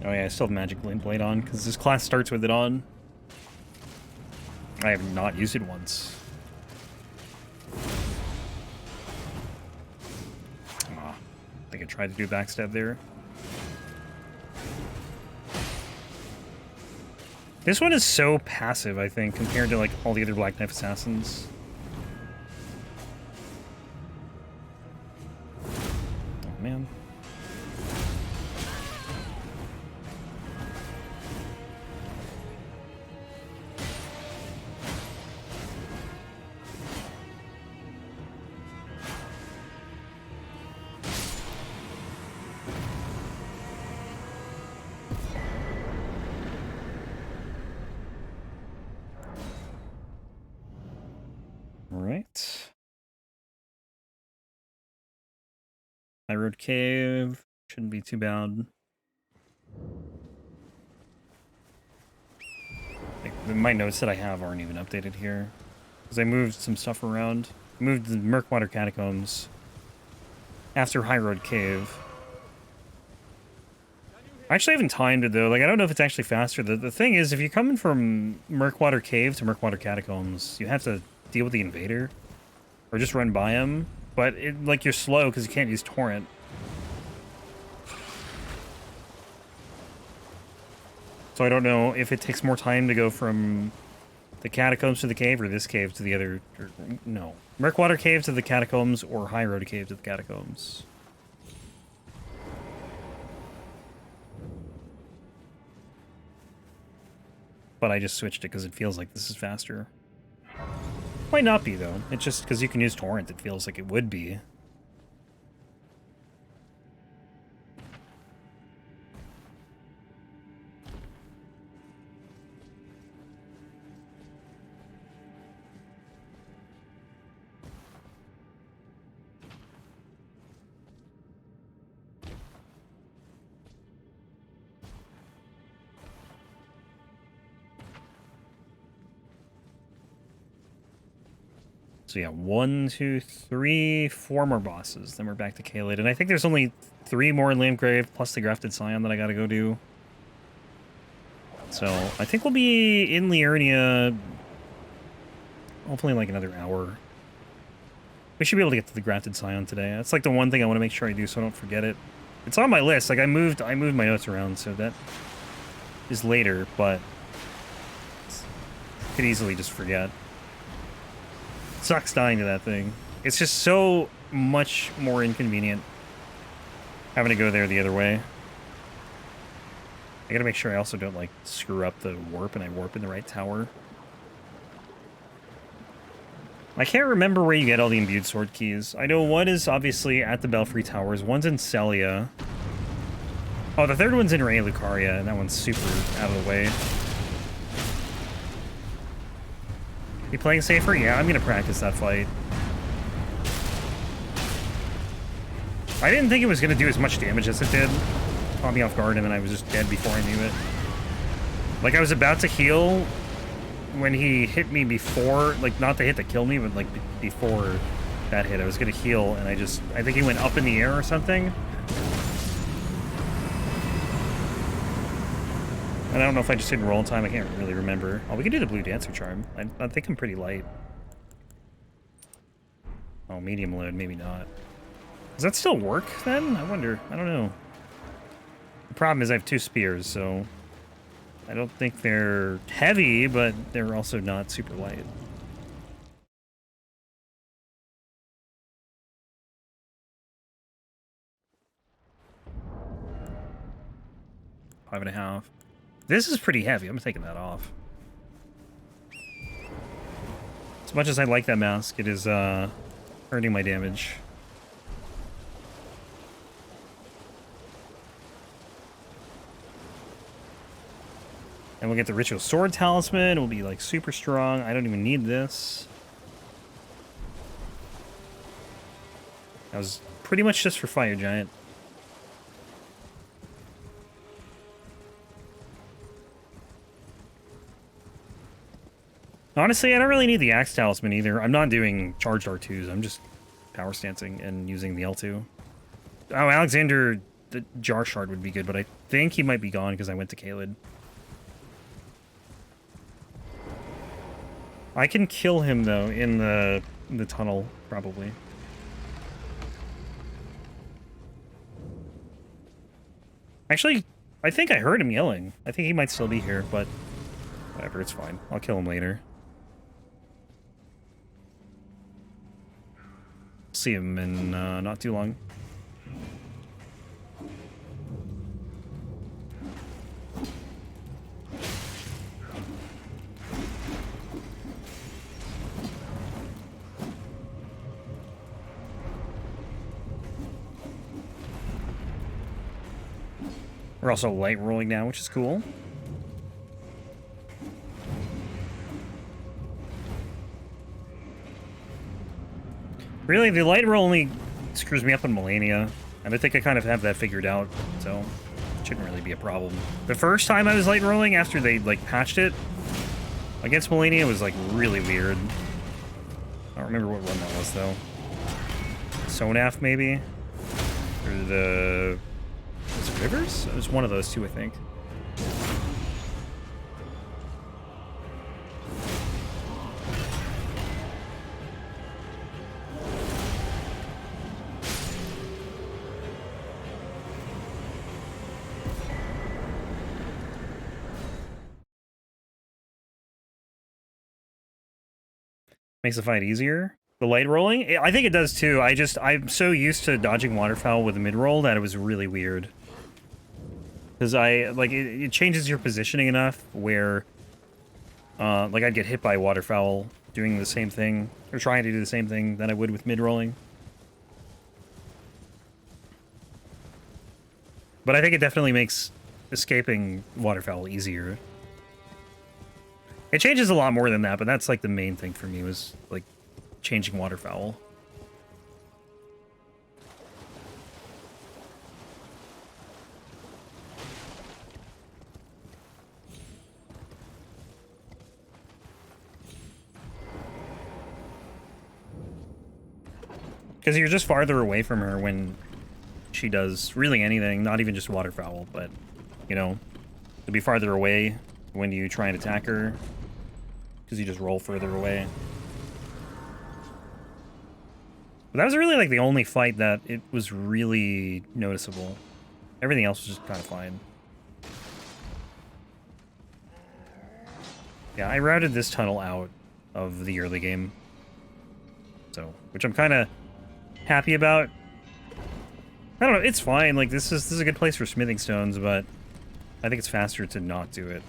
Oh yeah, I still have Magic Blade on, because this class starts with it on. I have not used it once. I think I tried to do backstab there. This one is so passive, I think, compared to like all the other Black Knife Assassins. Oh man. Right. High Road Cave. Shouldn't be too bad. Like, my notes that I have aren't even updated here. Because I moved some stuff around. Moved the Murkwater Catacombs after High Road Cave. I actually haven't timed it though. Like, I don't know if it's actually faster. The thing is, if you're coming from Murkwater Cave to Murkwater Catacombs, you have to deal with the invader. Or just run by him. But, like, you're slow because you can't use Torrent. So I don't know if it takes more time to go from the Catacombs to the cave or this cave to the other... no. Murkwater Cave to the Catacombs or High Road Cave to the Catacombs. But I just switched it because it feels like this is faster. Might not be, though. It's just because you can use Torrent, it feels like it would be. So yeah, 1, 2, 3, 4 more bosses. Then we're back to Caelid. And I think there's only 3 more in Limgrave, plus the Grafted Scion that I gotta go do. So I think we'll be in Liurnia hopefully in like another hour. We should be able to get to the Grafted Scion today. That's like the one thing I want to make sure I do so I don't forget it. It's on my list. Like I moved my notes around, so that is later, but I could easily just forget. Sucks dying to that thing. It's just so much more inconvenient having to go there the other way. I gotta make sure I also don't, like, screw up the warp and I warp in the right tower. I can't remember where you get all the imbued sword keys. I know one is obviously at the Belfry Towers, one's in Celia. Oh, the third one's in Ray Lucaria, and that one's super out of the way. You playing safer? Yeah, I'm gonna practice that fight. I didn't think it was gonna do as much damage as it did. Caught me off guard, and then I was just dead before I knew it. Like, I was about to heal when he hit me before, like, not the hit that killed me, but, like, before that hit. I was gonna heal, and I think he went up in the air or something. And I don't know if I just didn't roll in time. I can't really remember. Oh, we can do the Blue Dancer Charm. I think I'm pretty light. Oh, medium load, maybe not. Does that still work, then? I wonder. I don't know. The problem is I have 2 spears, so... I don't think they're heavy, but they're also not super light. Five and a half. This is pretty heavy. I'm taking that off. As much as I like that mask, it is hurting my damage. And we'll get the Ritual Sword Talisman. We'll be, like, super strong. I don't even need this. That was pretty much just for Fire Giant. Honestly, I don't really need the Axe Talisman either. I'm not doing charged R2s. I'm just power stancing and using the L2. Oh, Alexander, the Jar Shard would be good, but I think he might be gone because I went to Caelid. I can kill him, though, in the tunnel, probably. Actually, I think I heard him yelling. I think he might still be here, but whatever, it's fine. I'll kill him later. See him in not too long. We're also light rolling now, which is cool. Really, the light roll only screws me up in Melania, and I think I kind of have that figured out, so it shouldn't really be a problem. The first time I was light rolling after they, like, patched it against Melania was, like, really weird. I don't remember what one that was, though. Sonaf, maybe? Or the... Was it Rivers? It was one of those two, I think. Makes the fight easier. The light rolling? I think it does too. I'm so used to dodging waterfowl with a mid-roll that it was really weird. Because it changes your positioning enough where, like, I'd get hit by waterfowl doing the same thing, or trying to do the same thing that I would with mid-rolling. But I think it definitely makes escaping waterfowl easier. It changes a lot more than that, but that's, like, the main thing for me was, like, changing waterfowl. Because you're just farther away from her when she does really anything, not even just waterfowl, but, you know, to be farther away when you try and attack her, because you just roll further away. But that was really, like, the only fight that it was really noticeable. Everything else was just kind of fine. Yeah, I routed this tunnel out of the early game. So, which I'm kind of happy about. I don't know, it's fine. Like, this is a good place for smithing stones, but I think it's faster to not do it.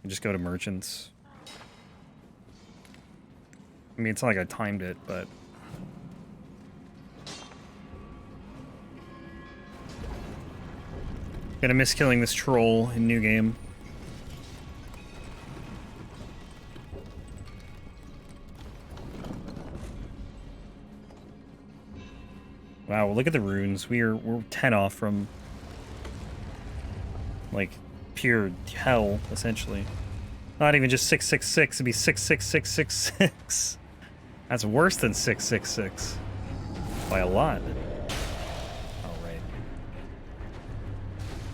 And just go to merchants. I mean, it's not like I timed it, but... Gonna miss killing this troll in New Game. Wow, look at the runes. We're 10 off from, like, pure hell, essentially. Not even just 666, it'd be 66666. That's worse than 666. By a lot. Oh, right.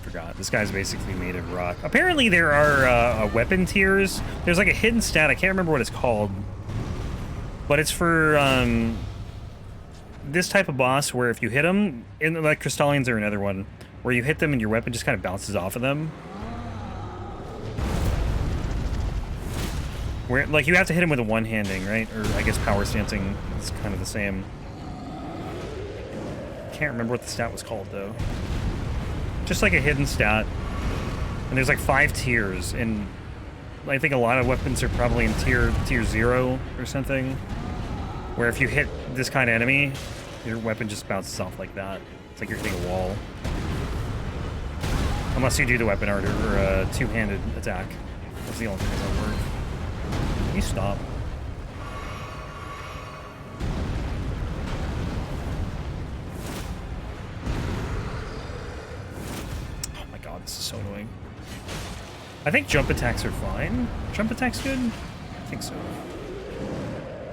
Forgot. This guy's basically made of rock. Apparently there are weapon tiers. There's like a hidden stat, I can't remember what it's called. But it's for, this type of boss where if you hit them, like Crystallians are another one, where you hit them and your weapon just kind of bounces off of them. Where, like, you have to hit him with a one-handing, right? Or I guess power stancing is kind of the same. Can't remember what the stat was called, though. Just like a hidden stat. And there's like 5 tiers, and I think a lot of weapons are probably in tier 0 or something. Where if you hit this kind of enemy, your weapon just bounces off like that. It's like you're hitting a wall. Unless you do the weapon art or a two-handed attack. That's the only thing that'll work. Can you stop? Oh my god, this is so annoying. I think jump attacks are fine. Jump attacks good? I think so.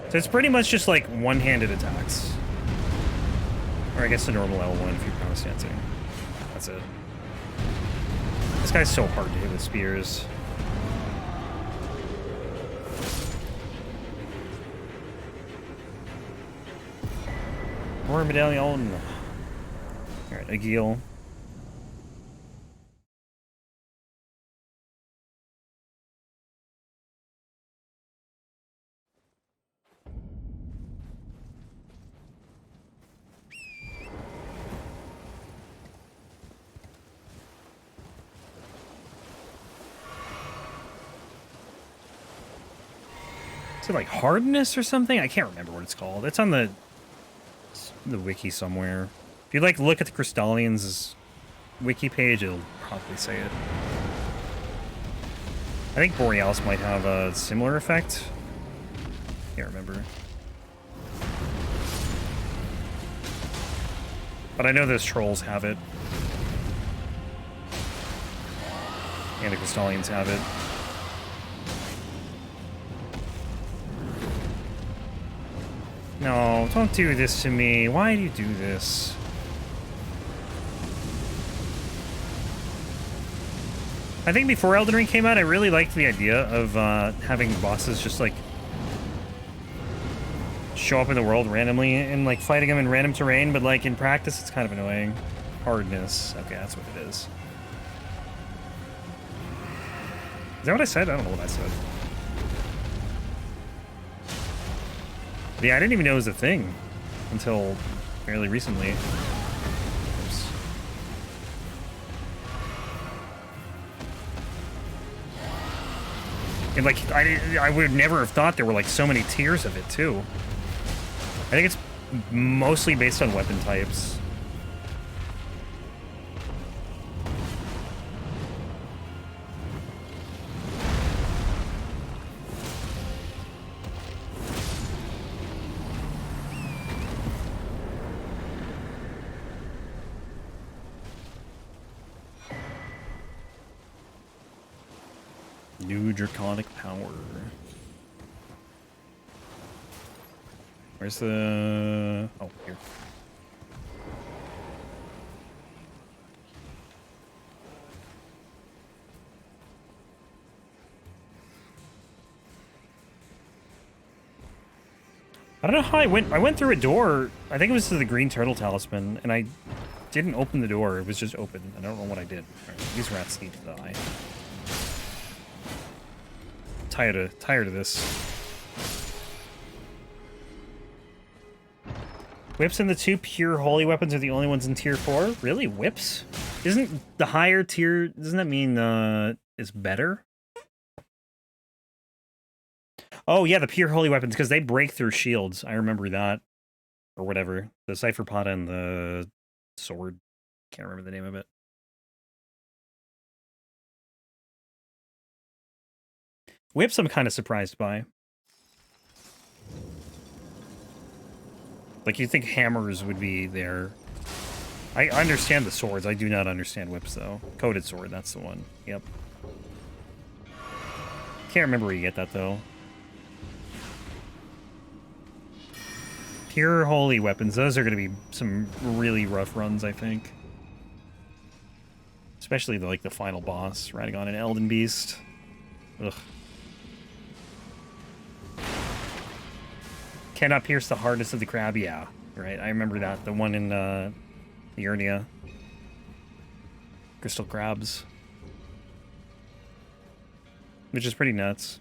So it's pretty much just like one-handed attacks. Or I guess a normal L1 if you're promise dancing. That's it. This guy's so hard to hit with spears. More medallion. Alright, Agil. Is it like hardness or something? I can't remember what it's called. It's on the wiki somewhere. If you like look at the Crystallians' wiki page, it'll probably say it. I think Borealis might have a similar effect. Can't remember. But I know those trolls have it. And the Crystallians have it. No, don't do this to me. Why do you do this? I think before Elden Ring came out, I really liked the idea of having bosses just like show up in the world randomly and like fighting them in random terrain, but like in practice it's kind of annoying. Hardness. Okay, that's what it is. Is that what I said? I don't know what I said. Yeah, I didn't even know it was a thing until fairly recently. Oops. And like, I would never have thought there were like so many tiers of it too. I think it's mostly based on weapon types. New draconic power. Where's the... Oh, here. I don't know how I went through a door. I think it was to the green turtle talisman, and I didn't open the door. It was just open. I don't know what I did. Right, these rats need to die. Tired of this. Whips and the two pure holy weapons are the only ones in tier 4? Really? Whips? Isn't the higher tier, doesn't that mean it's better? Oh yeah, the pure holy weapons, because they break through shields. I remember that. Or whatever. The Cypher Pot and the sword. Can't remember the name of it. Whips I'm kind of surprised by. Like, you think hammers would be there. I understand the swords. I do not understand whips, though. Coated sword, that's the one. Yep. Can't remember where you get that, though. Pure holy weapons. Those are going to be some really rough runs, I think. Especially, like, the final boss, riding on an Elden Beast. Ugh. Cannot pierce the hardness of the crab, yeah. Right, I remember that. The one in the Urnia. Crystal crabs. Which is pretty nuts.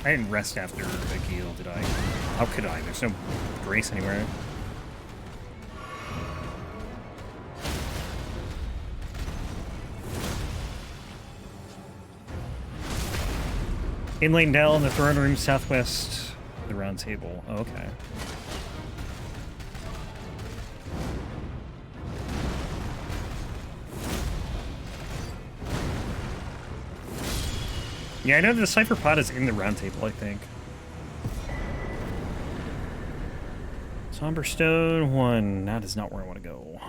I didn't rest after the Gale, did I? How could I? There's no grace anywhere. Inlane Dell in the throne room southwest of the round table. Oh, okay. Yeah, I know the Cypher Pod is in the round table, I think. Somber Stone 1. That is not where I want to go.